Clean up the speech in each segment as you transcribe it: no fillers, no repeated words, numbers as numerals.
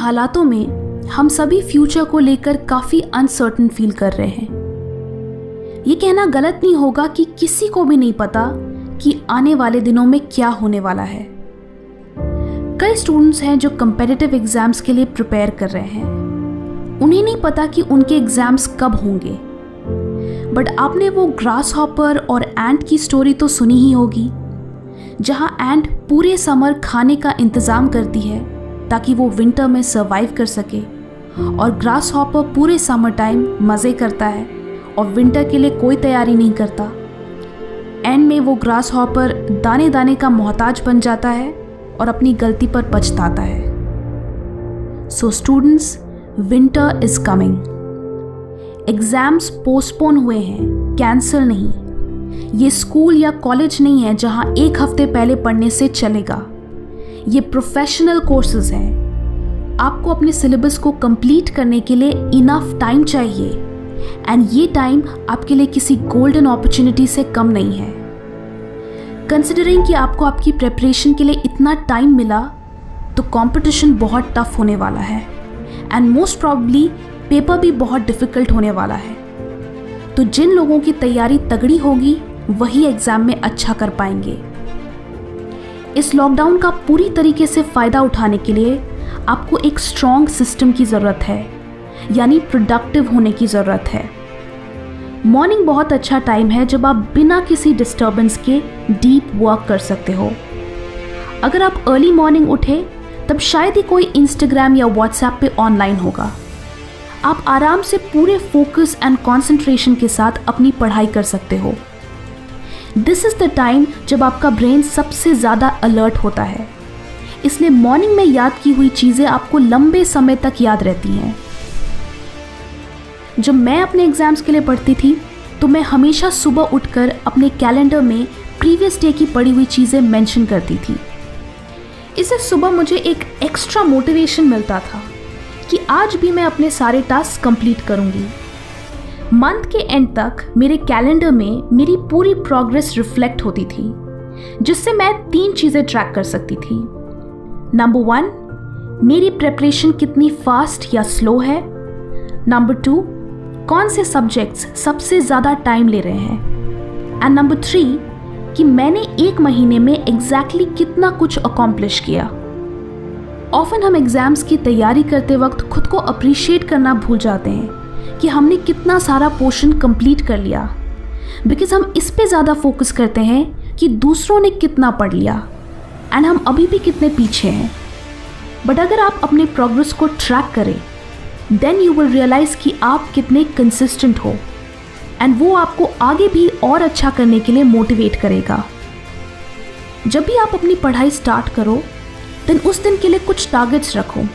हालातों में हम सभी फ्यूचर को लेकर काफ़ी अनसर्टन फील कर रहे हैं। ये कहना गलत नहीं होगा कि किसी को भी नहीं पता कि आने वाले दिनों में क्या होने वाला है। कई स्टूडेंट्स हैं जो कम्पिटिटिव एग्जाम्स के लिए प्रिपेयर कर रहे हैं। उन्हें नहीं पता कि उनके एग्जाम्स कब होंगे, बट आपने वो ग्रास हॉपर और एंट की स्टोरी तो सुनी ही होगी, जहां एंट पूरे समर खाने का इंतज़ाम करती है ताकि वो विंटर में सर्वाइव कर सके, और ग्रास हॉपर पूरे समर टाइम मज़े करता है और विंटर के लिए कोई तैयारी नहीं करता। एंड में वो ग्रास हॉपर दाने दाने का मोहताज बन जाता है और अपनी गलती पर पछताता है। So students, winter is coming. Exams postpone हुए हैं, कैंसिल नहीं। ये स्कूल या कॉलेज नहीं है जहां एक हफ्ते पहले पढ़ने से चलेगा। ये प्रोफेशनल कोर्सेज हैं। आपको अपने सिलेबस को कंप्लीट करने के लिए इनफ टाइम चाहिए, एंड ये टाइम आपके लिए किसी गोल्डन अपॉर्चुनिटी से कम नहीं है। कंसिडरिंग कि आपको आपकी प्रेपरेशन के लिए इतना टाइम मिला, तो कंपटीशन बहुत टफ होने वाला है, एंड मोस्ट प्रॉब्ली पेपर भी बहुत डिफ़िकल्ट होने वाला है। तो जिन लोगों की तैयारी तगड़ी होगी वही एग्ज़ाम में अच्छा कर पाएंगे। इस लॉकडाउन का पूरी तरीके से फ़ायदा उठाने के लिए आपको एक स्ट्रॉन्ग सिस्टम की ज़रूरत है, यानी प्रोडक्टिव होने की ज़रूरत है। मॉर्निंग बहुत अच्छा टाइम है जब आप बिना किसी डिस्टर्बेंस के डीप वर्क कर सकते हो। अगर आप अर्ली मॉर्निंग उठे तब शायद ही कोई इंस्टाग्राम या व्हाट्सएप पे ऑनलाइन होगा। आप आराम से पूरे फोकस एंड कंसंट्रेशन के साथ अपनी पढ़ाई कर सकते हो। दिस इज़ द टाइम जब आपका ब्रेन सबसे ज़्यादा अलर्ट होता है, इसलिए मॉर्निंग में याद की हुई चीज़ें आपको लंबे समय तक याद रहती हैं। जब मैं अपने एग्ज़ाम्स के लिए पढ़ती थी तो मैं हमेशा सुबह उठकर अपने कैलेंडर में प्रीवियस डे की पढ़ी हुई चीज़ें मेंशन करती थी। इससे सुबह मुझे एक एक्स्ट्रा मोटिवेशन मिलता था कि आज भी मैं अपने सारे टास्क कंप्लीट करूंगी। मंथ के एंड तक मेरे कैलेंडर में मेरी पूरी प्रोग्रेस रिफ्लेक्ट होती थी, जिससे मैं 3 चीज़ें ट्रैक कर सकती थी। नंबर 1, मेरी प्रेपरेशन कितनी फास्ट या स्लो है। नंबर 2, कौन से सब्जेक्ट्स सबसे ज़्यादा टाइम ले रहे हैं। एंड नंबर 3, कि मैंने 1 महीने में एग्जैक्टली कितना कुछ अकॉम्प्लिश किया। ऑफन हम एग्ज़ाम्स की तैयारी करते वक्त खुद को अप्रिशिएट करना भूल जाते हैं कि हमने कितना सारा पोर्शन कंप्लीट कर लिया, बिकॉज हम इस पे ज़्यादा फोकस करते हैं कि दूसरों ने कितना पढ़ लिया एंड हम अभी भी कितने पीछे हैं। बट अगर आप अपने प्रोग्रेस को ट्रैक करें, देन यू विल रियलाइज़ कि आप कितने कंसिस्टेंट हो, एंड वो आपको आगे भी और अच्छा करने के लिए मोटिवेट करेगा। जब भी आप अपनी पढ़ाई स्टार्ट करो, देन उस दिन के लिए कुछ टारगेट्स रखो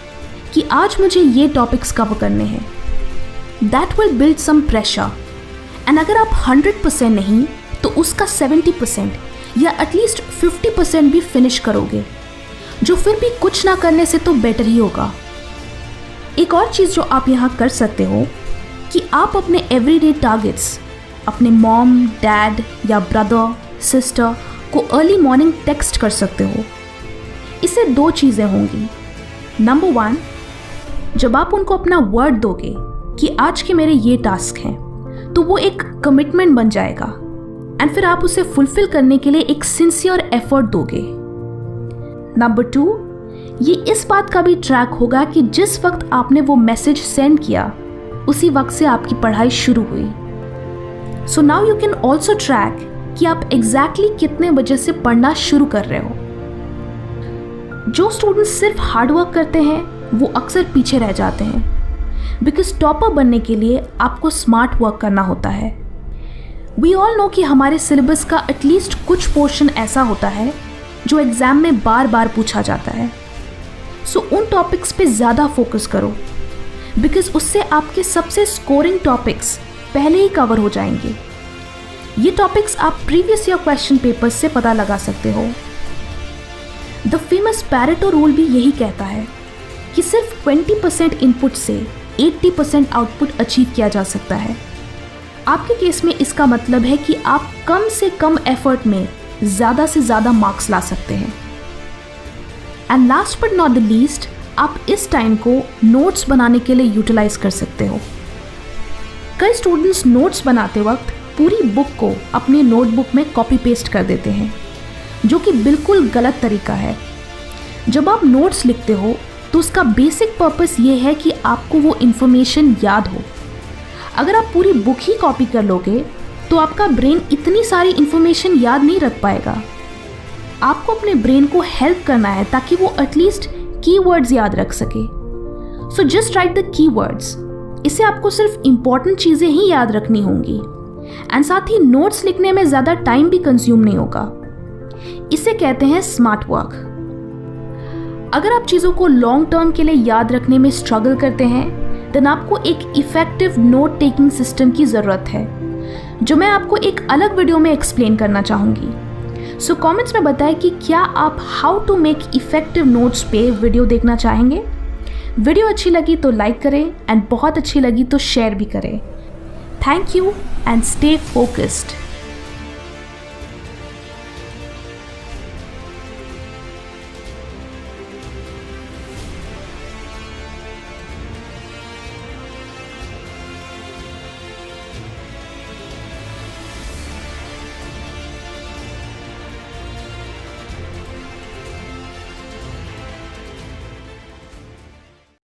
कि आज मुझे ये टॉपिक्स कवर करने हैं। That will build some pressure, and अगर आप 100% नहीं तो उसका 70% या एटलीस्ट 50% भी फिनिश करोगे, जो फिर भी कुछ ना करने से तो बेटर ही होगा। एक और चीज़ जो आप यहाँ कर सकते हो कि आप अपने एवरीडे टारगेट्स अपने मॉम, डैड या ब्रदर, सिस्टर को अर्ली मॉर्निंग टेक्स्ट कर सकते हो। इससे 2 चीज़ें होंगी। नंबर 1, जब आप उनको अपना वर्ड दोगे कि आज के मेरे ये टास्क हैं, तो वो एक कमिटमेंट बन जाएगा, एंड फिर आप उसे फुलफिल करने के लिए एक सिंसियर एफर्ट दोगे। नंबर 2, ये इस बात का भी ट्रैक होगा कि जिस वक्त आपने वो मैसेज सेंड किया उसी वक्त से आपकी पढ़ाई शुरू हुई। So now you can also track कि आप एग्जैक्टली कितने बजे से पढ़ना शुरू कर रहे हो। जो स्टूडेंट्स सिर्फ हार्डवर्क करते हैं वो अक्सर पीछे रह जाते हैं, बिकॉज टॉपर बनने के लिए आपको स्मार्ट वर्क करना होता है। वी ऑल नो कि हमारे सिलेबस का एटलीस्ट कुछ पोर्शन ऐसा होता है जो एग्ज़ाम में बार बार पूछा जाता है। सो उन टॉपिक्स पे ज़्यादा फोकस करो, बिकॉज उससे आपके सबसे स्कोरिंग टॉपिक्स पहले ही कवर हो जाएंगे। ये टॉपिक्स आप प्रीवियस ईयर क्वेश्चन पेपर्स से पता लगा सकते हो। द फेमस पैरेटो रूल भी यही कहता है कि सिर्फ 20% इनपुट से 80% आउटपुट अचीव किया जा सकता है। आपके केस में इसका मतलब है कि आप कम से कम एफर्ट में ज़्यादा से ज़्यादा मार्क्स ला सकते हैं। And last but not the least, आप इस टाइम को नोट्स बनाने के लिए यूटिलाइज कर सकते हो। कई स्टूडेंट्स नोट्स बनाते वक्त पूरी बुक को अपनी नोटबुक में कॉपी पेस्ट कर देते हैं, जो कि बिल्कुल गलत तरीका है। जब आप नोट्स लिखते हो तो उसका बेसिक पर्पस ये है कि आपको वो इन्फॉर्मेशन याद हो। अगर आप पूरी बुक ही कॉपी कर लोगे तो आपका ब्रेन इतनी सारी इन्फॉर्मेशन याद नहीं रख पाएगा। आपको अपने ब्रेन को हेल्प करना है ताकि वो एटलीस्ट कीवर्ड्स याद रख सके। So just right the keywords. इससे आपको सिर्फ इंपॉर्टेंट चीज़ें ही याद रखनी होंगी एंड साथ ही नोट्स लिखने में ज़्यादा टाइम भी कंज्यूम नहीं होगा। इसे कहते हैं स्मार्ट वर्क। अगर आप चीज़ों को लॉन्ग टर्म के लिए याद रखने में स्ट्रगल करते हैं देन आपको एक इफ़ेक्टिव नोट टेकिंग सिस्टम की ज़रूरत है, जो मैं आपको एक अलग वीडियो में एक्सप्लेन करना चाहूँगी। सो कमेंट्स में बताएं कि क्या आप how to make effective notes पे वीडियो देखना चाहेंगे। वीडियो अच्छी लगी तो लाइक करें एंड बहुत अच्छी लगी तो शेयर भी करें। Thank you and stay focused.